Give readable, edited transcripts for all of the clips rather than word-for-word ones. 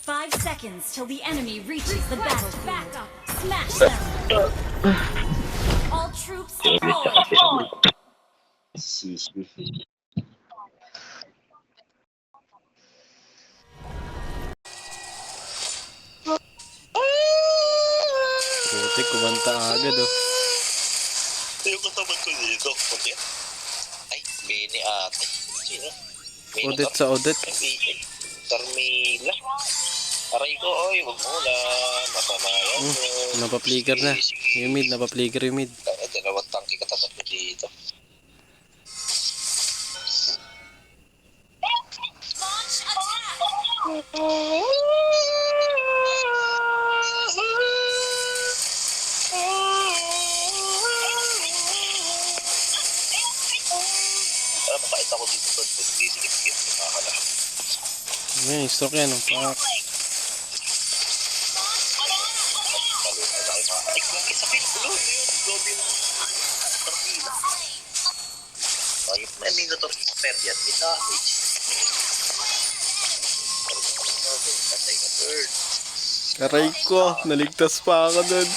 5 seconds till the enemy reaches the battlefield. Smash them! All troops deployed! Putik, kumanta agad oh. Yung katapat ko dito, puti. Ay, Bini ate. Sino? Odette sa Odette. Carmela. Aray ko, oy, huwag muna. Masamayan mo. Napaplikar na. Yung mid, napaplikar yung mid. Dalawang tangki katapat ko dito. Launch attack! Mabait ako dito pag nagsisikip-sikip ng mga kalahap. Yan, stroke yan oh. Pak. Malunod na tayo mga adik lang. Sakit, ulo. Yun, gobi ng Carmela. Bakit may Minotaur expert yan? May damage. Patay ka, bird. Aray ko, naligtas pa ako dun.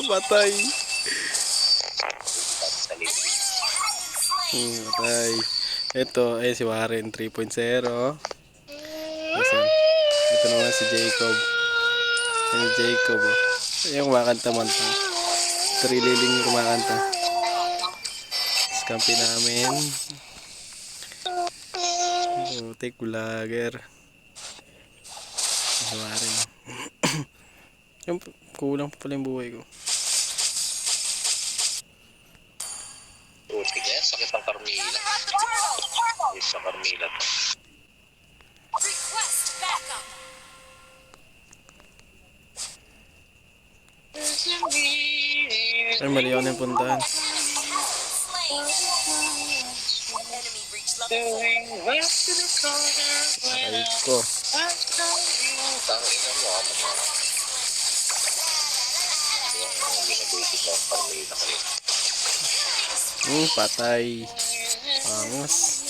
Patay. Patay. Ito, ay si Warren 3.0. Ito naman si Jacob. Yung Jacob oh. Yung kumakanta man pa. Trililing yung kumakanta. Skampi namin. Putik, vlogger. Si Warren. Yung kulang pa pala yung buhay ko. Putik yan, sakit ng Carmela. Yes, sa Carmela to. Request backup! Ay, mali ako na yung puntahan. Enemy reach level 4. Ay ko. Tangina mo, mga yung ginagulito ng Carmela kayo. Patay. Angas.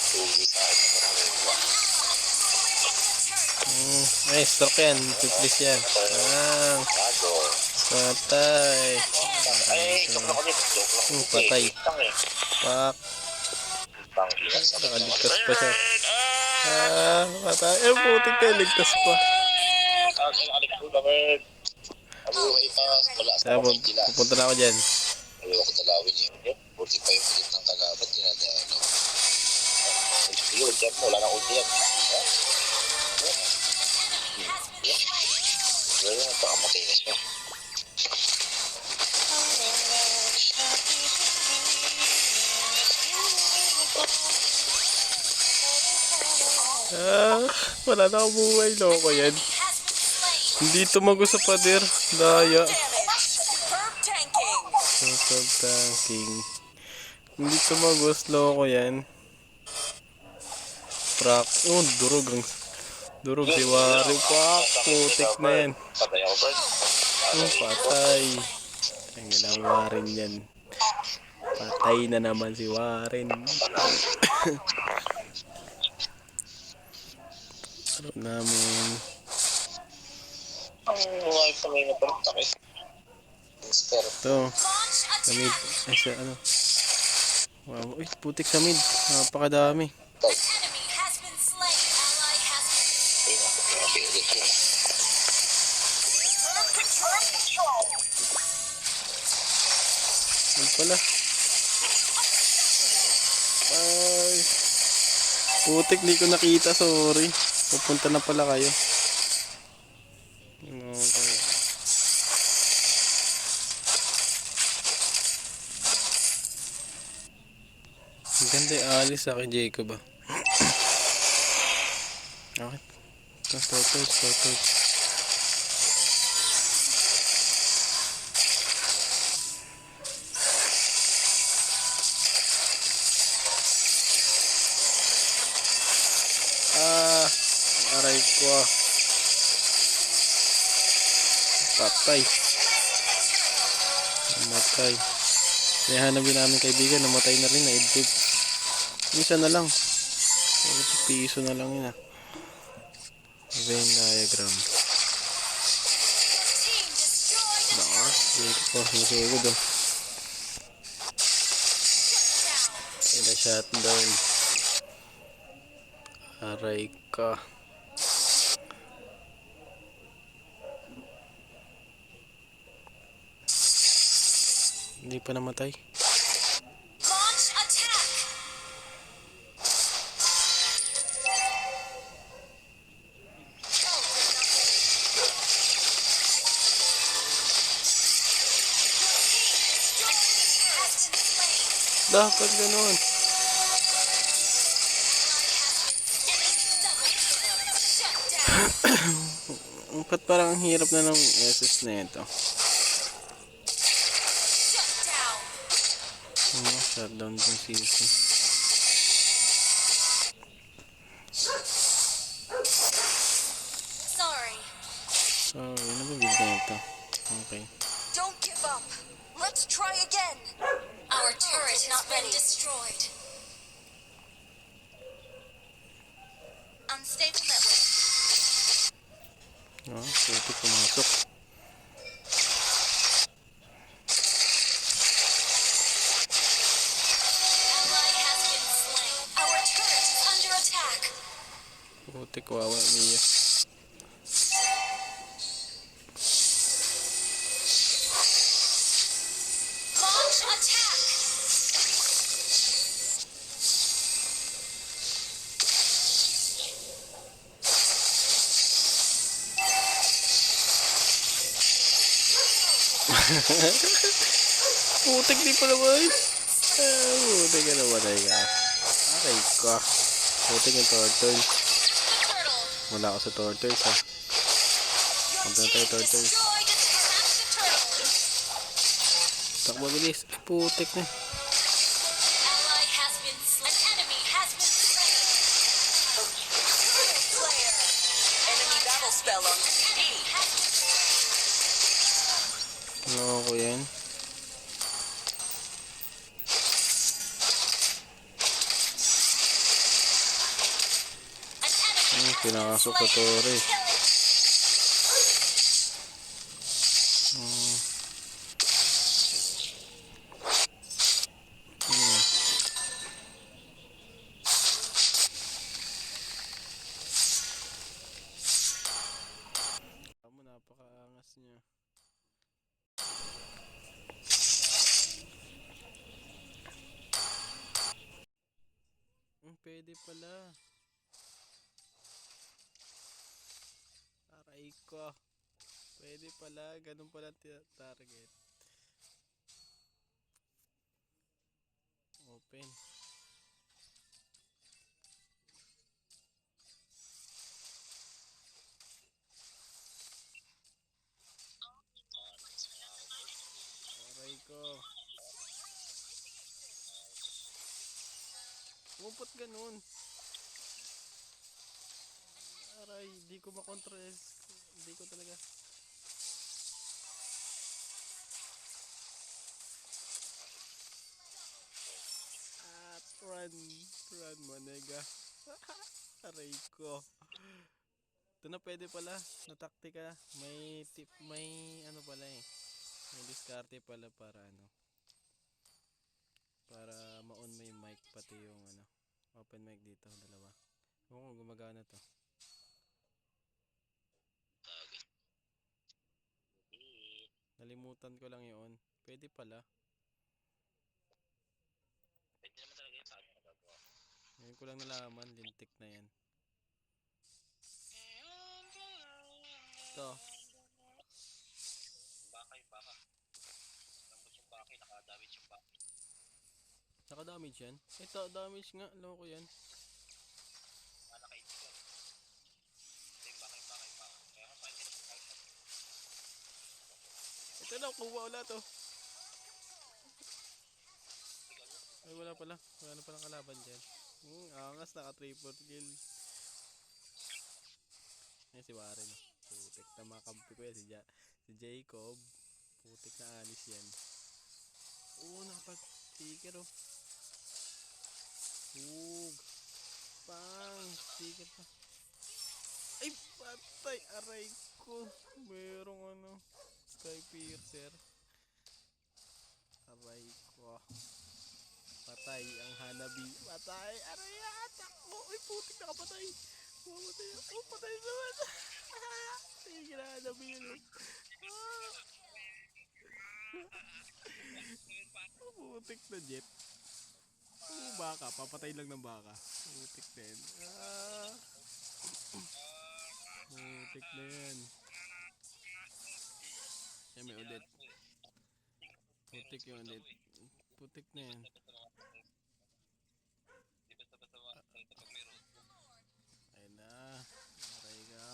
Tugi sa akin ng Carmela. Ay, stroke yan. Please yan. Bago. Patay. Ay, joke lang ko dito. Joke lang ko. Patay. Tangin. Pak. Tangina sa Nakaligtas pa siya. Patay. Eh, putik na. Ligtas pa. Alik ko na, bird. Abuhay pa. Wala sa Tapos, mga sila. pupunta na ako dyan. Ayaw ko dalawin yun. Ulti pa yung ulit ng kalaban. Dinadalo. Yun, dyan mo. Wala na ulti yan. Wala na. Pakamatay na siya. Wala na akong buhay. Loko yan. Hindi tumago sa pader. Daya. Superb tanking. Hindi tumagos. Loko yan. Prak. Oh, durog ang... Durog si Wari. Pak. Putik na yan. Patay ako, bird. Patay. Ang ilang Warren yan. Patay na naman si Warren. Laro namin. Ang mga kamay na parang takay. Inspire. Ito. Sa mid. Ay, sa ano. Wow. Uy, putik sa mid. Napakadami. Tay. Enemy has been slain. Ally has been Ay, naku. Okay, ulit yun. Ay pala. Ay. Putik, di ko nakita. Sorry. Pupunta na pala kayo. Okay. Ang ganda yung alis sa akin, Jacob ah. Okay. Torch. Aray ko ah. Patay. Matay. May hanapin namin kaibigan, namatay na rin, na-edit. Isa na lang. Piso na lang yun ah. Venn diagram. Lakas, dito po, masugod oh. Ina shutdown. Aray ka. Hindi pa namatay. Launch attack. Dapat ganun. Ba't parang ang hirap na ng SS na ito? Shutdown yung CC. Sorry. Sorry, nabibig na ito. Okay. Don't give up. Let's try again. Our turret has been destroyed. Unstable network. Puti pumasok. Ally has been slain. Our turret is under attack. Puti kawawa niya. Launch attack. Putik di pa naman. Putik ka naman ay ka. Aray ka. Putik yung turtle. Turtle. Wala ako sa turtles ha. Punta na tayo turtles. Destroy the turtle. Takbo bilis. Ay putik na. Ally has been slain. An enemy has been slain. Slayer. Enemy battle spell on CD. Ano ko yan? An enemy Pinakasok sa tore. Napakaangas niya. Pwede pala. Aray ko. Pwede pala. Ganun pala target. Open. Aray ko. Upot ganun. Aray, di ko makontrol. Di ko talaga. At run. Run manega. Aray ko. Ito na pwede pala. Nataktika. May tip. May ano pala eh. May diskarte pala para ano. Para ma-on mo yung mic pati yung ano. Open mic dito. Dalawa. Oo, gumagana to. Nalimutan ko lang yun. Pwede pala. Pwede naman talaga yung paano nagagawa. Ngayon ko lang nalaman. Lintik na yan. Ito. Baka. Lambot yung baka, nakadamage yung baka. Naka-damage yan? Ito, damage nga. Loko yan. Naka-hit lang. Ito yung baka. Kaya nga pwede na kahit na. Ito na, kuha wala to. Ay, wala pala. Wala na palang kalaban dyan. Angas, naka-triple kill. Ayan si Warren. Putik na makampi ko yan. Si Jacob. Putik na anis yan. Oo, nakapag-sticker oh. Hug. Pang. Sticker pa. Ay, patay. Aray ko. Merong ano. Sky Piercer. Aray ko. Patay ang Hanabi. Patay. Aray, takbo. Ay, putik nakapatay. Pumatay. Oh, patay naman. Sige na, Hanabi yun oh. Putik na jet. Oo, baka. Papatay lang ng baka. Putik na yan. Putik na yan. Yan, may ulit. Putik yung ulit. Putik na yan. Ayun na. Aray ka.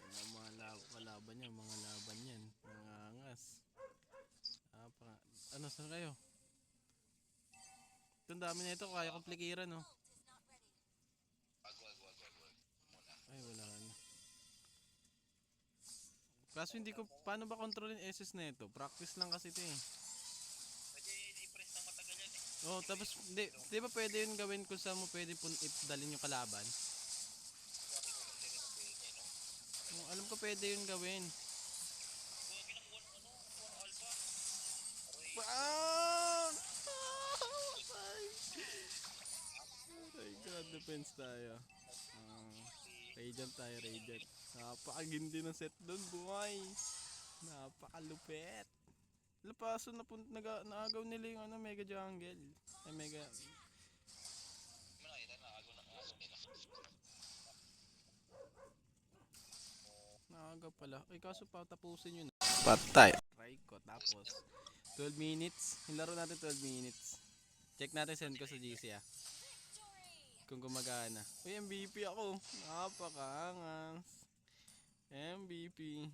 Ayun na mga kalaban yan. Mga laban yan. Mga angas. Ano, saan kayo? Itong dami na ito. Kaya kong plikiran, no? Ay, wala na. Kaso hindi ko, paano ba kontrolin SS na ito? Practice lang kasi ito eh. Pwede i-press ng matagal yan eh. Oh, tapos, di ba pwede yun gawin kung saan mo pwede dalhin yung kalaban? Oh, alam ko pwede yun gawin. Wow! Ay, God, defense tayo. Radiant tayo, Radiant. Napakagindi ng set doon, boy. Napakalupet. Lapaso na naagaw nila yung ano, Mega Jungle. Ay, Mega... Nakita na, agaw nila. Naagaw pala. Ay, kaso pa tapusin yun. Patay. Try ko, tapos 12 minutes. Yung laro natin 12 minutes. Check natin, send ko sa GC ah. Kung gumagana. Uy, MVP ako. Napakaangas. MVP.